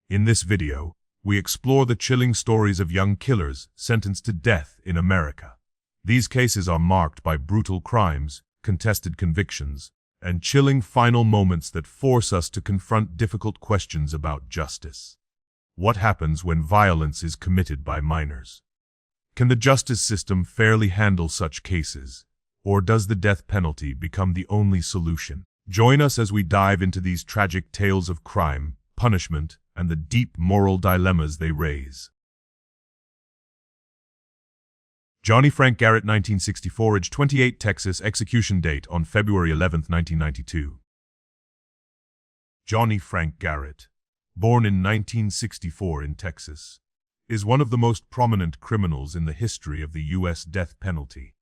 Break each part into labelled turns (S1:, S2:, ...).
S1: In this video, we explore the chilling stories of young killers sentenced to death in America. These cases are marked by brutal crimes, contested convictions, and chilling final moments that force us to confront difficult questions about justice. What happens when violence is committed by minors? Can the justice system fairly handle such cases, or does the death penalty become the only solution? Join us as we dive into these tragic tales of crime, punishment, and the deep moral dilemmas they raise. Johnny Frank Garrett, 1964, age 28, Texas, execution date on February 11, 1992. Johnny Frank Garrett, born in 1964 in Texas, is one of the most prominent criminals in the history of the U.S. death penalty.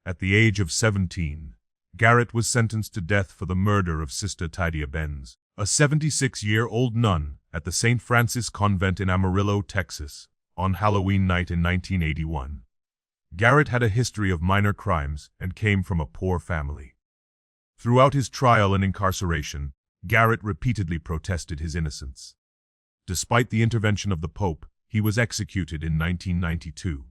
S1: At the age of 17, Garrett was sentenced to death for the murder of Sister Tadia Benz, a 76-year-old nun at the St. Francis Convent in Amarillo, Texas, on Halloween night in 1981. Garrett had a history of minor crimes and came from a poor family. Throughout his trial and incarceration, Garrett repeatedly protested his innocence. Despite the intervention of the Pope, he was executed in 1992.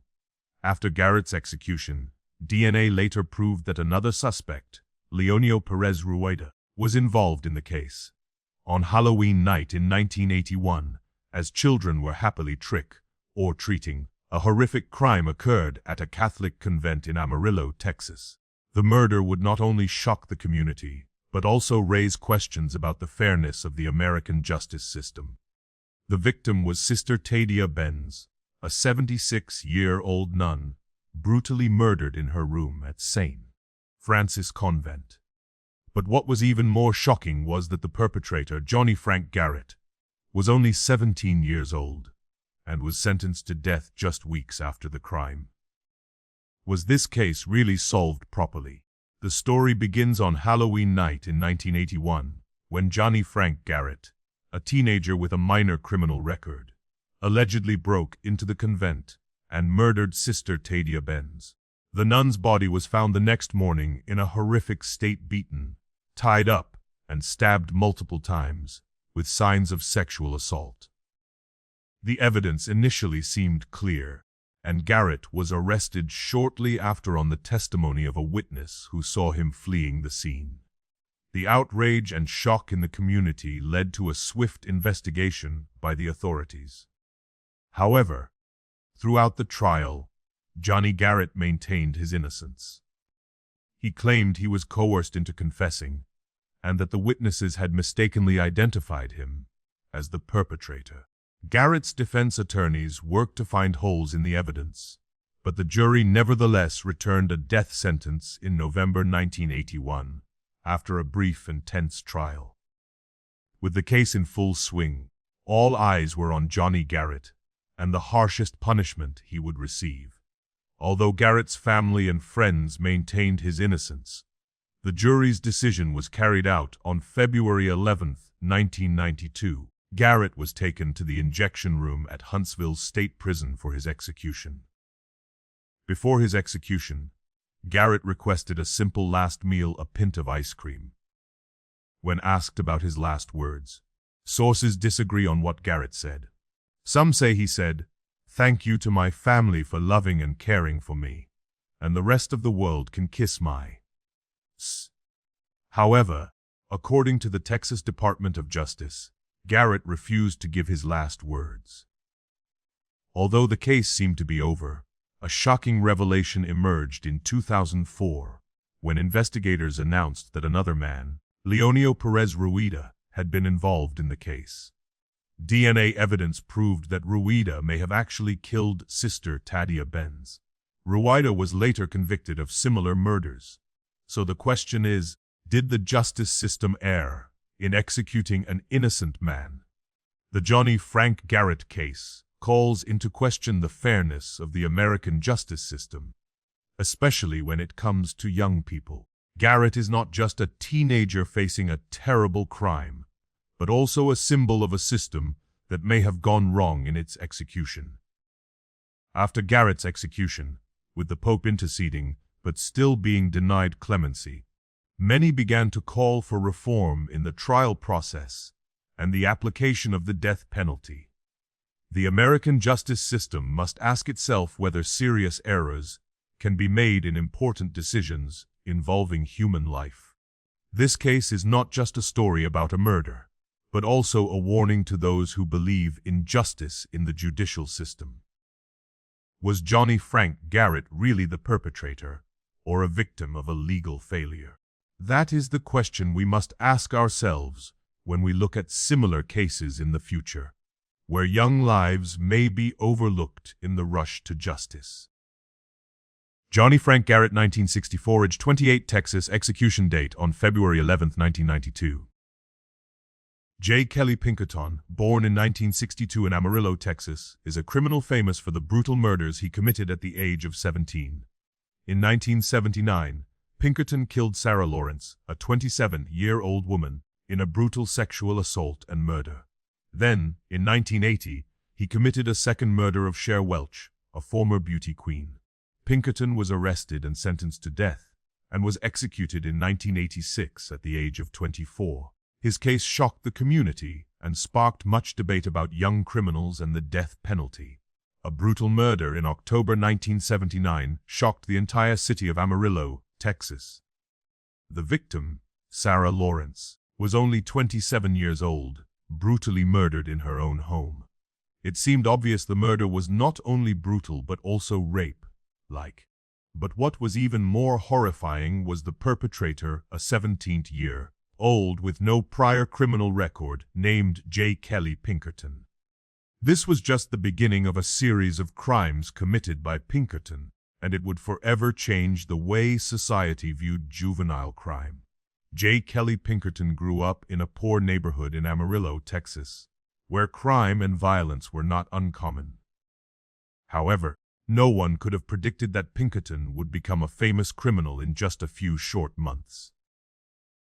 S1: After Garrett's execution, DNA later proved that another suspect, Leonio Perez Rueda, was involved in the case. On Halloween night in 1981, as children were happily trick-or-treating, a horrific crime occurred at a Catholic convent in Amarillo, Texas. The murder would not only shock the community, but also raise questions about the fairness of the American justice system. The victim was Sister Tadia Benz, a 76-year-old nun, brutally murdered in her room at St. Francis Convent. But what was even more shocking was that the perpetrator, Johnny Frank Garrett, was only 17 years old and was sentenced to death just weeks after the crime. Was this case really solved properly? The story begins on Halloween night in 1981, when Johnny Frank Garrett, a teenager with a minor criminal record, allegedly broke into the convent and murdered Sister Tadia Benz. The nun's body was found the next morning in a horrific state, beaten, tied up, and stabbed multiple times, with signs of sexual assault. The evidence initially seemed clear, and Garrett was arrested shortly after on the testimony of a witness who saw him fleeing the scene. The outrage and shock in the community led to a swift investigation by the authorities. However, throughout the trial, Johnny Garrett maintained his innocence. He claimed he was coerced into confessing, and that the witnesses had mistakenly identified him as the perpetrator. Garrett's defense attorneys worked to find holes in the evidence, but the jury nevertheless returned a death sentence in November 1981, after a brief and tense trial. With the case in full swing, all eyes were on Johnny Garrett and the harshest punishment he would receive. Although Garrett's family and friends maintained his innocence, the jury's decision was carried out on February 11, 1992. Garrett was taken to the injection room at Huntsville State Prison for his execution. Before his execution, Garrett requested a simple last meal, a pint of ice cream. When asked about his last words, sources disagree on what Garrett said. Some say he said, "Thank you to my family for loving and caring for me, and the rest of the world can kiss my s." However, according to the Texas Department of Justice, Garrett refused to give his last words. Although the case seemed to be over, a shocking revelation emerged in 2004 when investigators announced that another man, Leonio Perez Rueda, had been involved in the case. DNA evidence proved that Rueda may have actually killed Sister Tadia Benz. Rueda was later convicted of similar murders. So the question is, did the justice system err in executing an innocent man? The Johnny Frank Garrett case calls into question the fairness of the American justice system, especially when it comes to young people. Garrett is not just a teenager facing a terrible crime, but also a symbol of a system that may have gone wrong in its execution. After Garrett's execution, with the Pope interceding but still being denied clemency, many began to call for reform in the trial process and the application of the death penalty. The American justice system must ask itself whether serious errors can be made in important decisions involving human life. This case is not just a story about a murder, but also a warning to those who believe in justice in the judicial system. Was Johnny Frank Garrett really the perpetrator, or a victim of a legal failure? That is the question we must ask ourselves when we look at similar cases in the future, where young lives may be overlooked in the rush to justice. Johnny Frank Garrett, 1964, age 28, Texas, execution date on February 11, 1992. J. Kelly Pinkerton, born in 1962 in Amarillo, Texas, is a criminal famous for the brutal murders he committed at the age of 17. In 1979, Pinkerton killed Sarah Lawrence, a 27-year-old woman, in a brutal sexual assault and murder. Then, in 1980, he committed a second murder of Cher Welch, a former beauty queen. Pinkerton was arrested and sentenced to death, and was executed in 1986 at the age of 24. His case shocked the community and sparked much debate about young criminals and the death penalty. A brutal murder in October 1979 shocked the entire city of Amarillo, Texas. The victim, Sarah Lawrence, was only 27 years old, brutally murdered in her own home. It seemed obvious the murder was not only brutal but also rape-like. But what was even more horrifying was the perpetrator, a 17-year-old with no prior criminal record, named J. Kelly Pinkerton. This was just the beginning of a series of crimes committed by Pinkerton, and it would forever change the way society viewed juvenile crime. J. Kelly Pinkerton grew up in a poor neighborhood in Amarillo, Texas, where crime and violence were not uncommon. However, no one could have predicted that Pinkerton would become a famous criminal in just a few short months.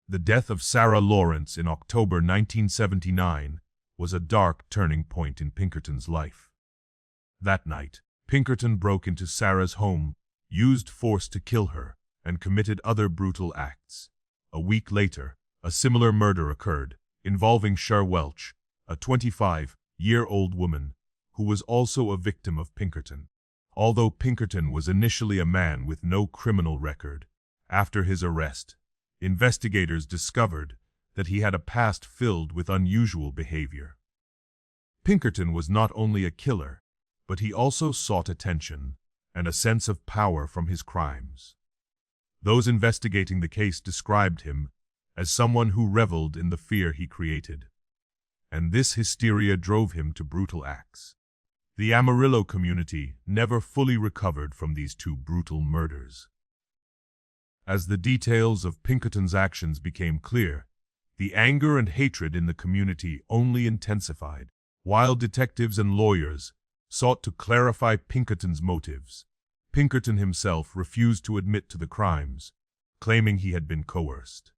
S1: The death of Sarah Lawrence in October 1979 was a dark turning point in Pinkerton's life. That night, Pinkerton broke into Sarah's home, used force to kill her, and committed other brutal acts. A week later, a similar murder occurred, involving Cher Welch, a 25-year-old woman, who was also a victim of Pinkerton. Although Pinkerton was initially a man with no criminal record, after his arrest, investigators discovered that he had a past filled with unusual behavior. Pinkerton was not only a killer, but he also sought attention and a sense of power from his crimes. Those investigating the case described him as someone who reveled in the fear he created, and this hysteria drove him to brutal acts. The Amarillo community never fully recovered from these two brutal murders. As the details of Pinkerton's actions became clear, the anger and hatred in the community only intensified. While detectives and lawyers sought to clarify Pinkerton's motives, Pinkerton himself refused to admit to the crimes, claiming he had been coerced.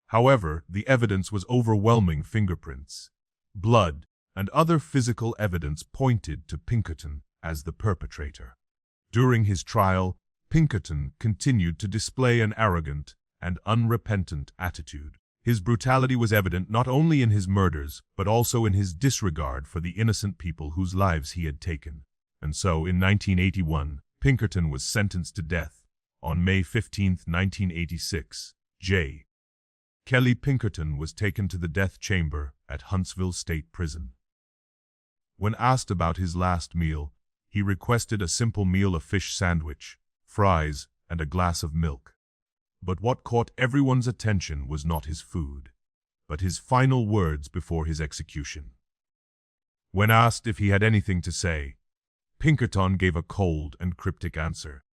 S1: However, the evidence was overwhelming. Fingerprints, blood, and other physical evidence pointed to Pinkerton as the perpetrator. During his trial, Pinkerton continued to display an arrogant and unrepentant attitude. His brutality was evident not only in his murders, but also in his disregard for the innocent people whose lives he had taken. And so, in 1981, Pinkerton was sentenced to death. On May 15, 1986, J. Kelly Pinkerton was taken to the death chamber at Huntsville State Prison. When asked about his last meal, he requested a simple meal of fish sandwich, fries, and a glass of milk. But what caught everyone's attention was not his food, but his final words before his execution. When asked if he had anything to say, Pinkerton gave a cold and cryptic answer.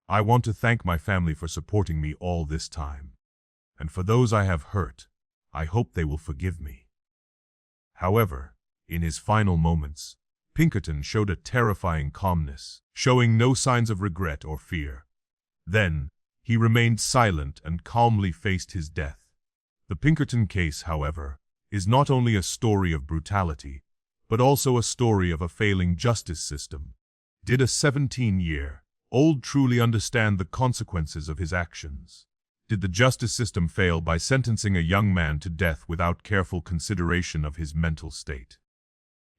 S1: "I want to thank my family for supporting me all this time. And for those I have hurt, I hope they will forgive me." However, in his final moments, Pinkerton showed a terrifying calmness, showing no signs of regret or fear. Then, he remained silent and calmly faced his death. The Pinkerton case, however, is not only a story of brutality, but also a story of a failing justice system. Did a 17-year-old truly understand the consequences of his actions? did the justice system fail by sentencing a young man to death without careful consideration of his mental state.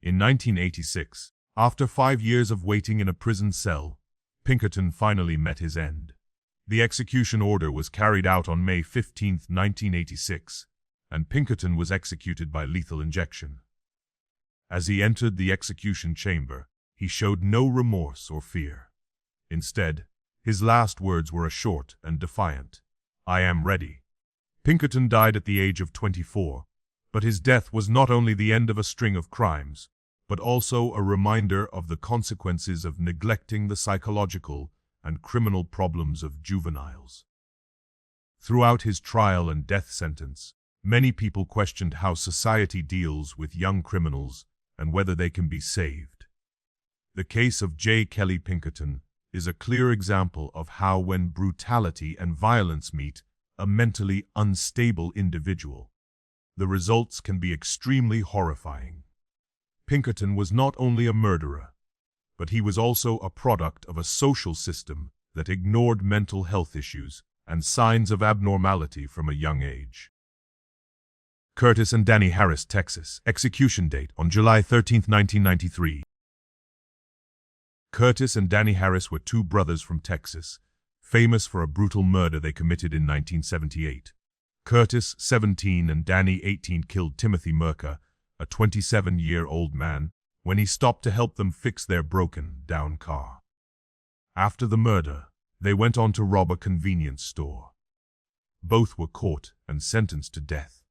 S1: In 1986, after 5 years of waiting in a prison cell, Pinkerton finally met his end. The execution order was carried out on May 15, 1986, and Pinkerton was executed by lethal injection. As he entered the execution chamber, he showed no remorse or fear. Instead, his last words were a short and defiant, "I am ready." Pinkerton died at the age of 24, but his death was not only the end of a string of crimes, but also a reminder of the consequences of neglecting the psychological and criminal problems of juveniles. Throughout his trial and death sentence, many people questioned how society deals with young criminals and whether they can be saved. The case of J. Kelly Pinkerton is a clear example of how, when brutality and violence meet a mentally unstable individual, the results can be extremely horrifying. Pinkerton was not only a murderer, but he was also a product of a social system that ignored mental health issues and signs of abnormality from a young age. Curtis and Danny Harris, Texas. Execution date on July 13, 1993. Curtis and Danny Harris were two brothers from Texas, famous for a brutal murder they committed in 1978. Curtis, 17, and Danny, 18, killed Timothy Merker, a 27-year-old man, when he stopped to help them fix their broken-down car. After the murder, they went on to rob a convenience store. Both were caught and sentenced to death.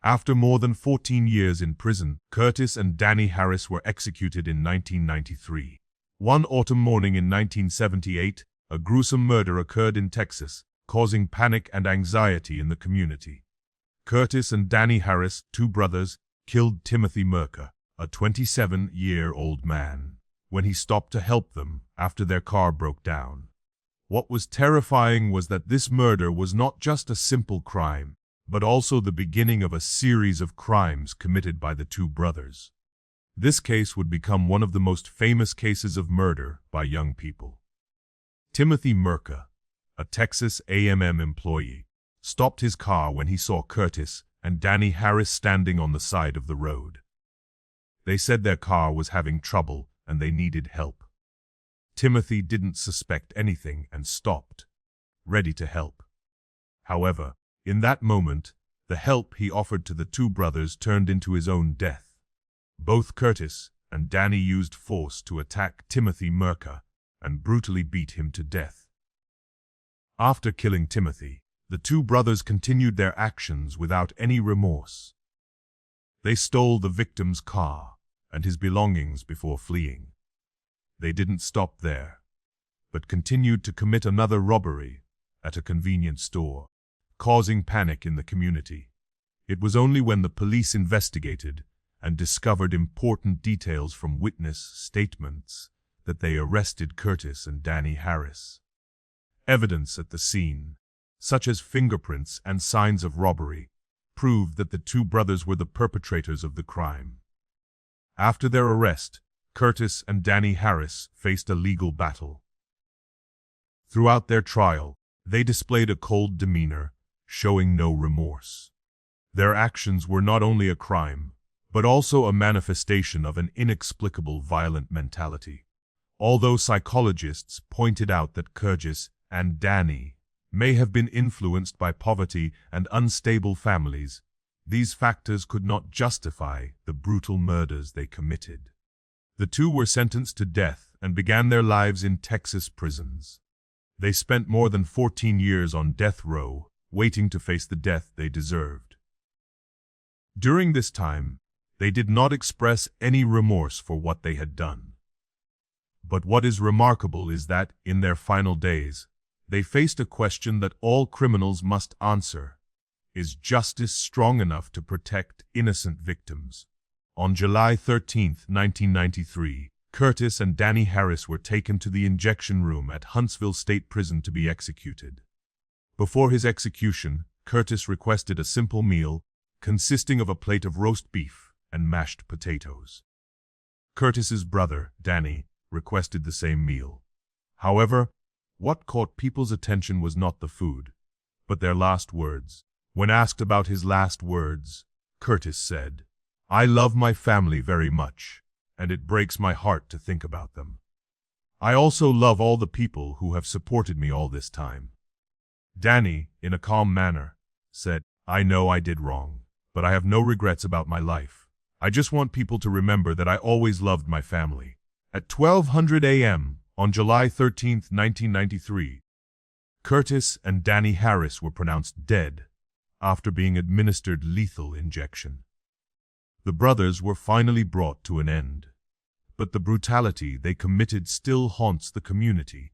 S1: After more than 14 years in prison, Curtis and Danny Harris were executed in 1993. One autumn morning in 1978, a gruesome murder occurred in Texas, causing panic and anxiety in the community. Curtis and Danny Harris, two brothers, killed Timothy Merker, a 27-year-old man, when he stopped to help them after their car broke down. What was terrifying was that this murder was not just a simple crime, but also the beginning of a series of crimes committed by the two brothers. This case would become one of the most famous cases of murder by young people. Timothy Merker, a Texas A&M employee, stopped his car when he saw Curtis and Danny Harris standing on the side of the road. They said their car was having trouble and they needed help. Timothy didn't suspect anything and stopped, ready to help. However, in that moment, the help he offered to the two brothers turned into his own death. Both Curtis and Danny used force to attack Timothy Merker and brutally beat him to death. After killing Timothy, the two brothers continued their actions without any remorse. They stole the victim's car and his belongings before fleeing. They didn't stop there, but continued to commit another robbery at a convenience store, causing panic in the community. It was only when the police investigated and discovered important details from witness statements that they arrested Curtis and Danny Harris. Evidence at the scene, such as fingerprints and signs of robbery, proved that the two brothers were the perpetrators of the crime. After their arrest, Curtis and Danny Harris faced a legal battle. Throughout their trial, they displayed a cold demeanor, showing no remorse. Their actions were not only a crime, but also a manifestation of an inexplicable violent mentality. Although psychologists pointed out that Curtis and Danny may have been influenced by poverty and unstable families, these factors could not justify the brutal murders they committed. The two were sentenced to death and began their lives in Texas prisons. They spent more than 14 years on death row, waiting to face the death they deserved. During this time, they did not express any remorse for what they had done. But what is remarkable is that, in their final days, they faced a question that all criminals must answer: is justice strong enough to protect innocent victims? On July 13, 1993, Curtis and Danny Harris were taken to the injection room at Huntsville State Prison to be executed. Before his execution, Curtis requested a simple meal consisting of a plate of roast beef and mashed potatoes. Curtis's brother, Danny, requested the same meal. However, what caught people's attention was not the food, but their last words. When asked about his last words, Curtis said, "I love my family very much, and it breaks my heart to think about them. I also love all the people who have supported me all this time." Danny, in a calm manner, said, "I know I did wrong, but I have no regrets about my life. I just want people to remember that I always loved my family." At 1200 a.m. on July 13, 1993, Curtis and Danny Harris were pronounced dead after being administered lethal injection. The brothers were finally brought to an end, but the brutality they committed still haunts the community.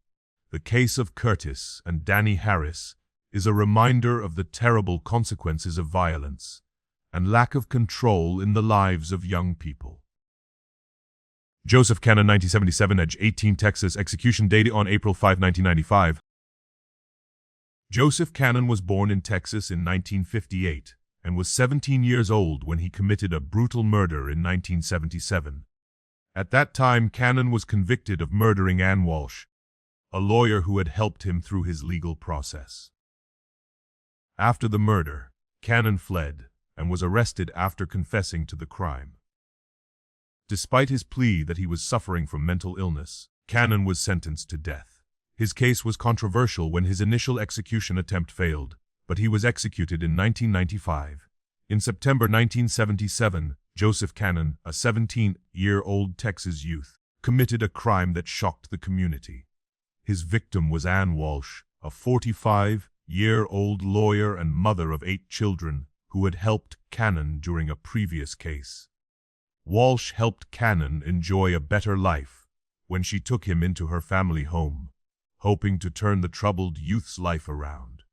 S1: The case of Curtis and Danny Harris is a reminder of the terrible consequences of violence and lack of control in the lives of young people. Joseph Cannon, 1977, age 18, Texas. Execution date on April 5, 1995. Joseph Cannon was born in Texas in 1958 and was 17 years old when he committed a brutal murder in 1977. At that time, Cannon was convicted of murdering Ann Walsh, a lawyer who had helped him through his legal process. After the murder, Cannon fled and was arrested after confessing to the crime. Despite his plea that he was suffering from mental illness, Cannon was sentenced to death. His case was controversial when his initial execution attempt failed, but he was executed in 1995. In September 1977, Joseph Cannon, a 17-year-old Texas youth, committed a crime that shocked the community. His victim was Ann Walsh, a 45-year-old lawyer and mother of 8 children who had helped Cannon during a previous case. Walsh helped Cannon enjoy a better life when she took him into her family home, hoping to turn the troubled youth's life around.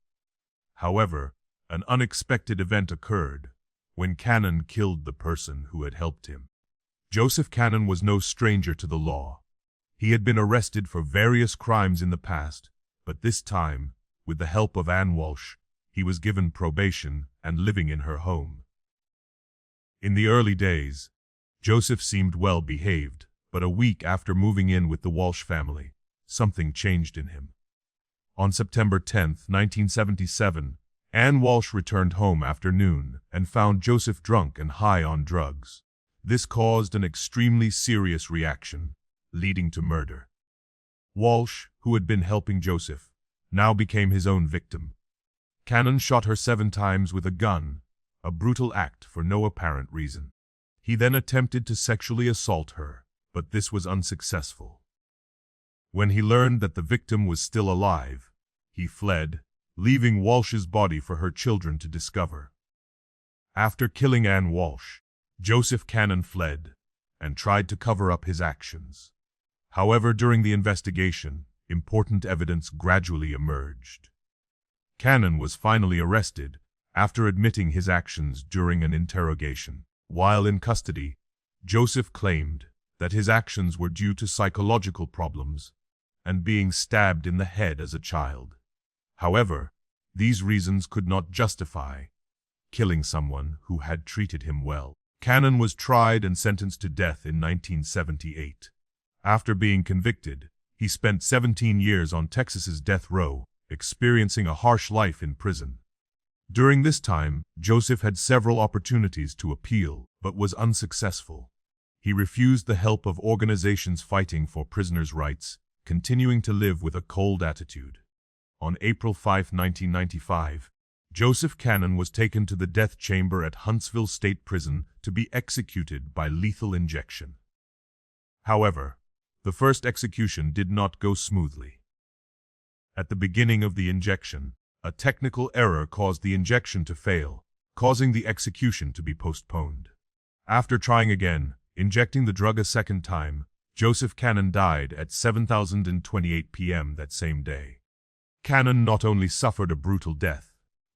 S1: However, an unexpected event occurred when Cannon killed the person who had helped him. Joseph Cannon was no stranger to the law. He had been arrested for various crimes in the past, but this time, with the help of Ann Walsh, he was given probation and living in her home. In the early days, Joseph seemed well behaved, but a week after moving in with the Walsh family, something changed in him. On September 10, 1977, Ann Walsh returned home after noon and found Joseph drunk and high on drugs. This caused an extremely serious reaction, leading to murder. Walsh, who had been helping Joseph, now became his own victim. Cannon shot her 7 times with a gun, a brutal act for no apparent reason. He then attempted to sexually assault her, but this was unsuccessful. When he learned that the victim was still alive, he fled, leaving Walsh's body for her children to discover. After killing Ann Walsh, Joseph Cannon fled and tried to cover up his actions. However, during the investigation, important evidence gradually emerged. Cannon was finally arrested after admitting his actions during an interrogation. While in custody, Joseph claimed that his actions were due to psychological problems and being stabbed in the head as a child. However, these reasons could not justify killing someone who had treated him well. Cannon was tried and sentenced to death in 1978. After being convicted, he spent 17 years on Texas's death row, experiencing a harsh life in prison. During this time, Joseph had several opportunities to appeal, but was unsuccessful. He refused the help of organizations fighting for prisoners' rights, continuing to live with a cold attitude. On April 5, 1995, Joseph Cannon was taken to the death chamber at Huntsville State Prison to be executed by lethal injection. However, the first execution did not go smoothly. At the beginning of the injection, a technical error caused the injection to fail, causing the execution to be postponed. After trying again, injecting the drug a second time, Joseph Cannon died at 7:28 p.m. that same day. Cannon not only suffered a brutal death,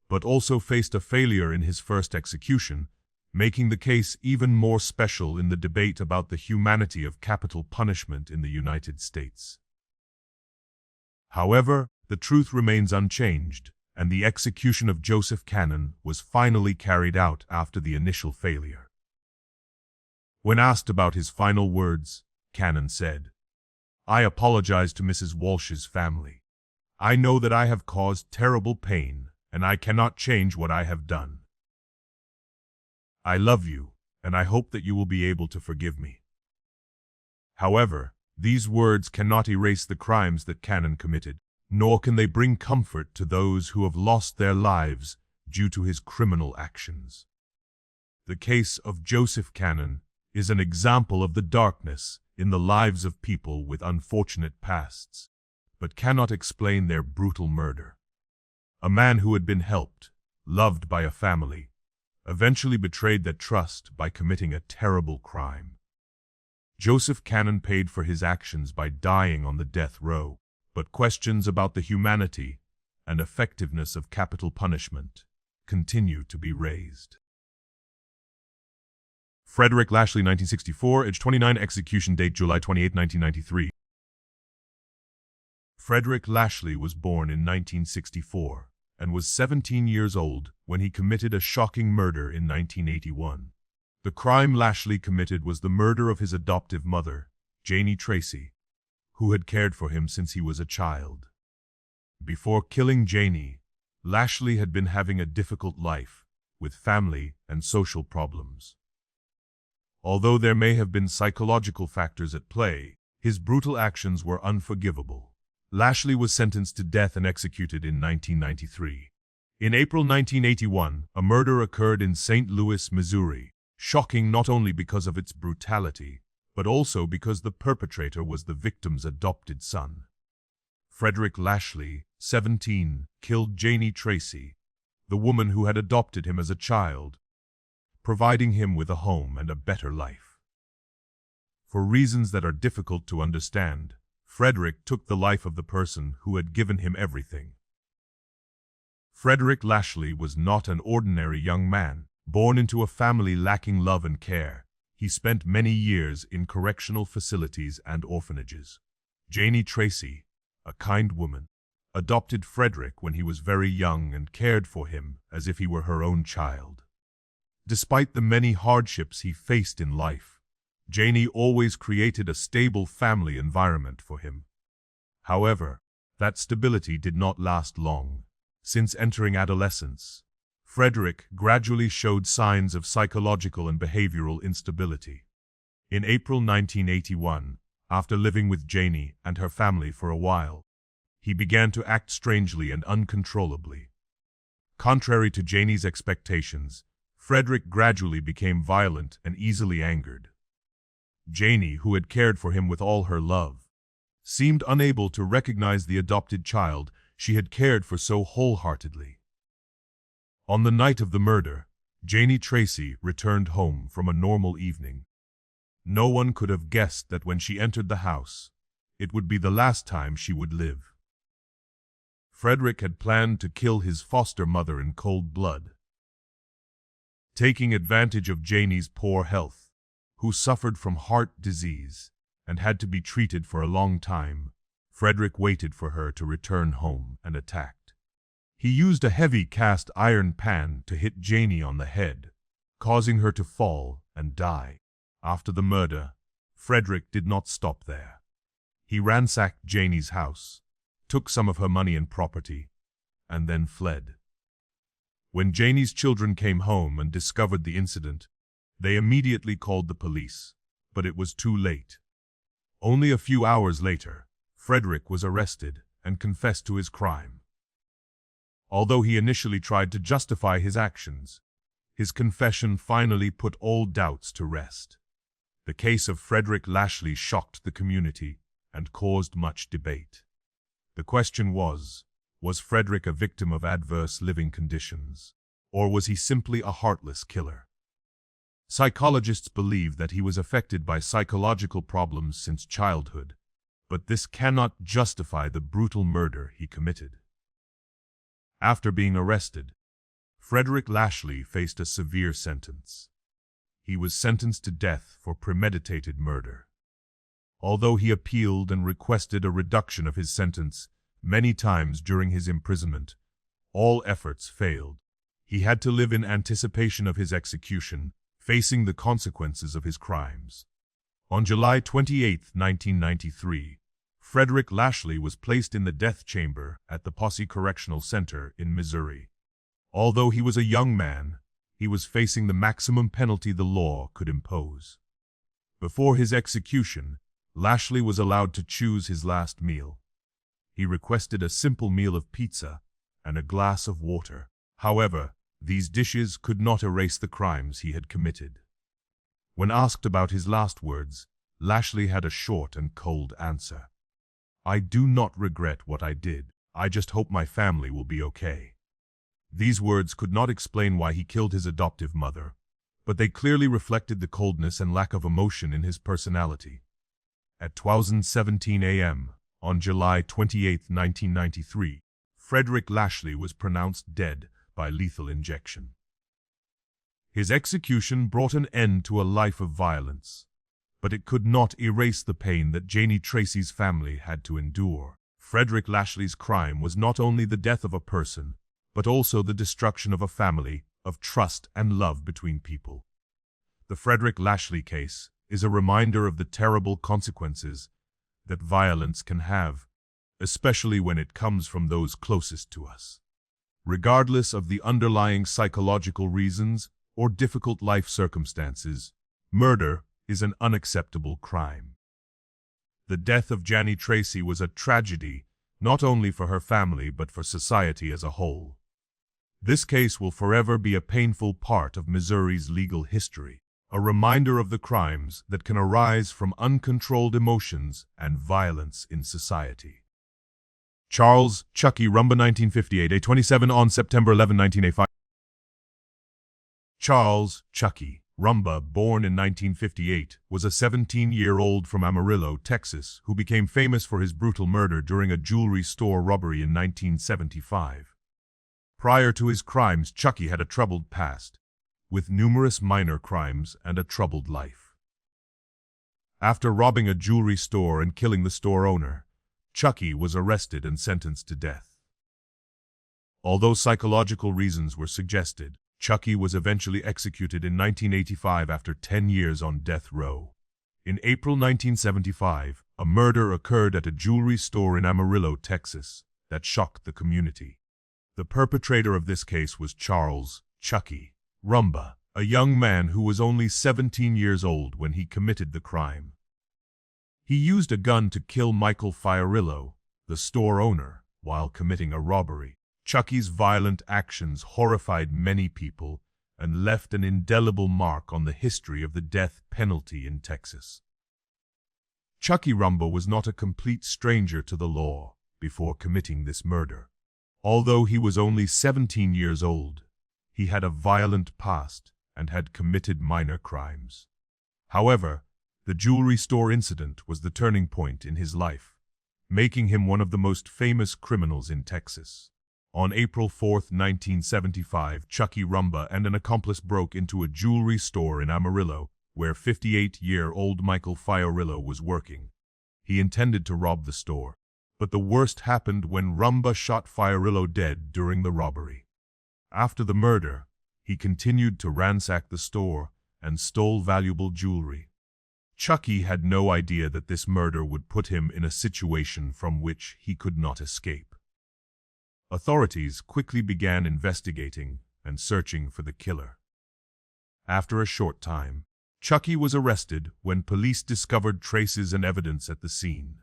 S1: but also faced a failure in his first execution, making the case even more special in the debate about the humanity of capital punishment in the United States. However, the truth remains unchanged, and the execution of Joseph Cannon was finally carried out after the initial failure. When asked about his final words, Cannon said, "I apologize to Mrs. Walsh's family. I know that I have caused terrible pain and I cannot change what I have done. I love you, and I hope that you will be able to forgive me. However, these words cannot erase the crimes that Cannon committed, nor can they bring comfort to those who have lost their lives due to his criminal actions. The case of Joseph Cannon is an example of the darkness in the lives of people with unfortunate pasts, but cannot explain their brutal murder. A man who had been helped, loved by a family, eventually betrayed that trust by committing a terrible crime. Joseph Cannon paid for his actions by dying on the death row, but questions about the humanity and effectiveness of capital punishment continue to be raised. Frederick Lashley, 1964, age 29, execution date July 28, 1993. Frederick Lashley was born in 1964 and was 17 years old when he committed a shocking murder in 1981. The crime Lashley committed was the murder of his adoptive mother, Johnny Tracy, who had cared for him since he was a child. Before killing Johnny, Lashley had been having a difficult life, with family and social problems. Although there may have been psychological factors at play, his brutal actions were unforgivable. Lashley was sentenced to death and executed in 1993. In April 1981, a murder occurred in St. Louis, Missouri, shocking not only because of its brutality, but also because the perpetrator was the victim's adopted son. Frederick Lashley, 17, killed Johnny Tracy, the woman who had adopted him as a child, providing him with a home and a better life. For reasons that are difficult to understand, Frederick took the life of the person who had given him everything. Frederick Lashley was not an ordinary young man, born into a family lacking love and care. He spent many years in correctional facilities and orphanages. Johnny Tracy, a kind woman, adopted Frederick when he was very young and cared for him as if he were her own child. Despite the many hardships he faced in life, Johnny always created a stable family environment for him. However, that stability did not last long. Since entering adolescence, Frederick gradually showed signs of psychological and behavioral instability. In April 1981, after living with Johnny and her family for a while, he began to act strangely and uncontrollably. Contrary to Johnny's expectations, Frederick gradually became violent and easily angered. Johnny, who had cared for him with all her love, seemed unable to recognize the adopted child she had cared for so wholeheartedly. On the night of the murder, Johnny Tracy returned home from a normal evening. No one could have guessed that when she entered the house, it would be the last time she would live. Frederick had planned to kill his foster mother in cold blood. Taking advantage of Johnny's poor health, who suffered from heart disease and had to be treated for a long time, Frederick waited for her to return home and attacked. He used a heavy cast iron pan to hit Johnny on the head, causing her to fall and die. After the murder, Frederick did not stop there. He ransacked Johnny's house, took some of her money and property, and then fled. When Johnny's children came home and discovered the incident, they immediately called the police, but it was too late. Only a few hours later, Frederick was arrested and confessed to his crime. Although he initially tried to justify his actions, his confession finally put all doubts to rest. The case of Frederick Lashley shocked the community and caused much debate. The question was Frederick a victim of adverse living conditions, or was he simply a heartless killer? Psychologists believe that he was affected by psychological problems since childhood, but this cannot justify the brutal murder he committed. After being arrested, Frederick Lashley faced a severe sentence. He was sentenced to death for premeditated murder. Although he appealed and requested a reduction of his sentence many times during his imprisonment, all efforts failed. He had to live in anticipation of his execution, facing the consequences of his crimes. On July 28, 1993, Frederick Lashley was placed in the death chamber at the Posse Correctional Center in Missouri. Although he was a young man, he was facing the maximum penalty the law could impose. Before his execution, Lashley was allowed to choose his last meal. He requested a simple meal of pizza and a glass of water. However, these dishes could not erase the crimes he had committed. When asked about his last words, Lashley had a short and cold answer. "I do not regret what I did. I just hope my family will be okay." These words could not explain why he killed his adoptive mother, but they clearly reflected the coldness and lack of emotion in his personality. At 12:17 a.m., on July 28, 1993, Frederick Lashley was pronounced dead by lethal injection. His execution brought an end to a life of violence, but it could not erase the pain that Johnny Tracy's family had to endure. Frederick Lashley's crime was not only the death of a person, but also the destruction of a family, of trust and love between people. The Frederick Lashley case is a reminder of the terrible consequences that violence can have, especially when it comes from those closest to us. Regardless of the underlying psychological reasons or difficult life circumstances, murder is an unacceptable crime. The death of Johnny Tracy was a tragedy, not only for her family but for society as a whole. This case will forever be a painful part of Missouri's legal history, a reminder of the crimes that can arise from uncontrolled emotions and violence in society. Charles Chucky Rumba, 1958, a 27 on September 11, 1985. Charles Chucky Rumba, born in 1958, was a 17-year-old from Amarillo, Texas, who became famous for his brutal murder during a jewelry store robbery in 1975. Prior to his crimes, Chucky had a troubled past, with numerous minor crimes and a troubled life. After robbing a jewelry store and killing the store owner, Chucky was arrested and sentenced to death. Although psychological reasons were suggested, Chucky was eventually executed in 1985 after 10 years on death row. In April 1975, a murder occurred at a jewelry store in Amarillo, Texas, that shocked the community. The perpetrator of this case was Charles Chucky Rumba, a young man who was only 17 years old when he committed the crime. He used a gun to kill Michael Fiorillo, the store owner, while committing a robbery. Chucky's violent actions horrified many people and left an indelible mark on the history of the death penalty in Texas. Chucky Rumba was not a complete stranger to the law before committing this murder. Although he was only 17 years old, he had a violent past and had committed minor crimes. However, the jewelry store incident was the turning point in his life, making him one of the most famous criminals in Texas. On April 4, 1975, Chucky Rumba and an accomplice broke into a jewelry store in Amarillo, where 58-year-old Michael Fiorillo was working. He intended to rob the store, but the worst happened when Rumba shot Fiorillo dead during the robbery. After the murder, he continued to ransack the store and stole valuable jewelry. Chucky had no idea that this murder would put him in a situation from which he could not escape. Authorities quickly began investigating and searching for the killer. After a short time, Chucky was arrested when police discovered traces and evidence at the scene.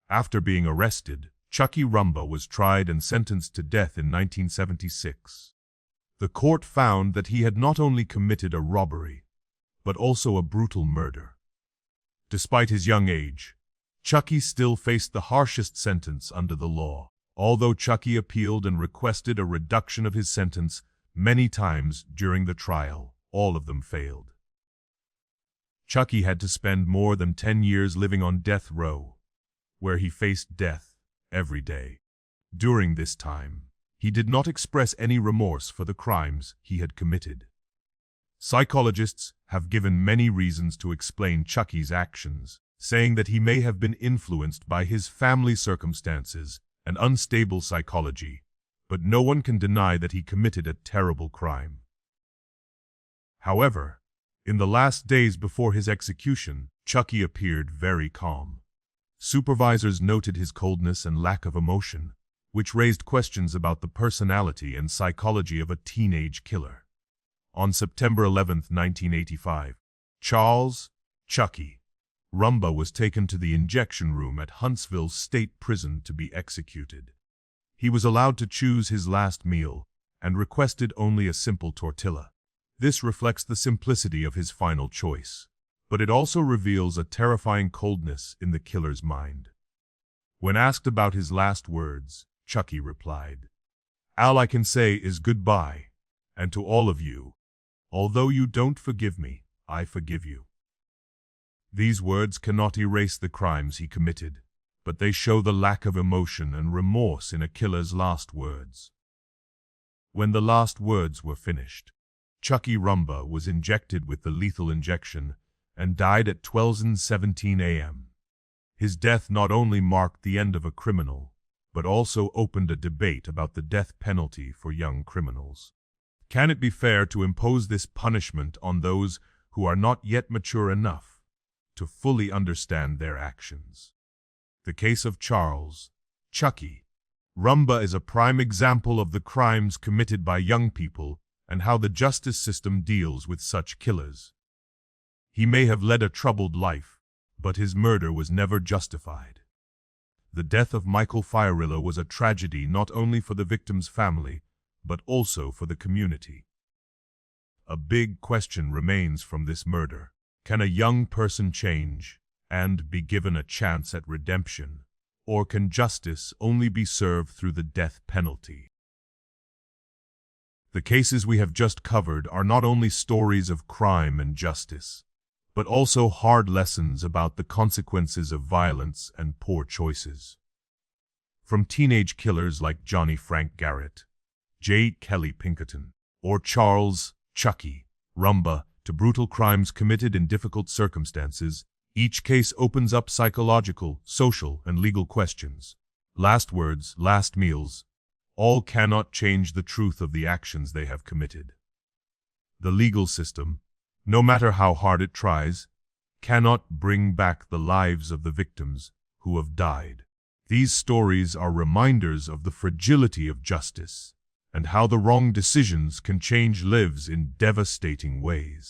S1: After being arrested, Chucky Rumba was tried and sentenced to death in 1976. The court found that he had not only committed a robbery, but also a brutal murder. Despite his young age, Chucky still faced the harshest sentence under the law. Although Chucky appealed and requested a reduction of his sentence many times during the trial, all of them failed. Chucky had to spend more than 10 years living on death row, where he faced death every day. During this time, he did not express any remorse for the crimes he had committed. Psychologists have given many reasons to explain Chucky's actions, saying that he may have been influenced by his family circumstances and unstable psychology, but no one can deny that he committed a terrible crime. However, in the last days before his execution, Chucky appeared very calm. Supervisors noted his coldness and lack of emotion, which raised questions about the personality and psychology of a teenage killer. On September 11, 1985, Charles Chucky Rumba was taken to the injection room at Huntsville State Prison to be executed. He was allowed to choose his last meal and requested only a simple tortilla. This reflects the simplicity of his final choice, but it also reveals a terrifying coldness in the killer's mind. When asked about his last words, Chucky replied, "All I can say is goodbye, and to all of you, although you don't forgive me, I forgive you." These words cannot erase the crimes he committed, but they show the lack of emotion and remorse in a killer's last words. When the last words were finished, Chucky Rumba was injected with the lethal injection and died at 12:17 a.m. His death not only marked the end of a criminal, but also opened a debate about the death penalty for young criminals. Can it be fair to impose this punishment on those who are not yet mature enough to fully understand their actions? The case of Charles Chucky Rumba is a prime example of the crimes committed by young people and how the justice system deals with such killers. He may have led a troubled life, but his murder was never justified. The death of Michael Fiorillo was a tragedy not only for the victim's family, but also for the community. A big question remains from this murder. Can a young person change and be given a chance at redemption, or can justice only be served through the death penalty? The cases we have just covered are not only stories of crime and justice, but also hard lessons about the consequences of violence and poor choices. From teenage killers like Johnny Frank Garrett, J. Kelly Pinkerton, or Charles Chucky Rumba, to brutal crimes committed in difficult circumstances, each case opens up psychological, social, and legal questions. Last words, last meals, all cannot change the truth of the actions they have committed. The legal system, no matter how hard it tries, cannot bring back the lives of the victims who have died. These stories are reminders of the fragility of justice and how the wrong decisions can change lives in devastating ways.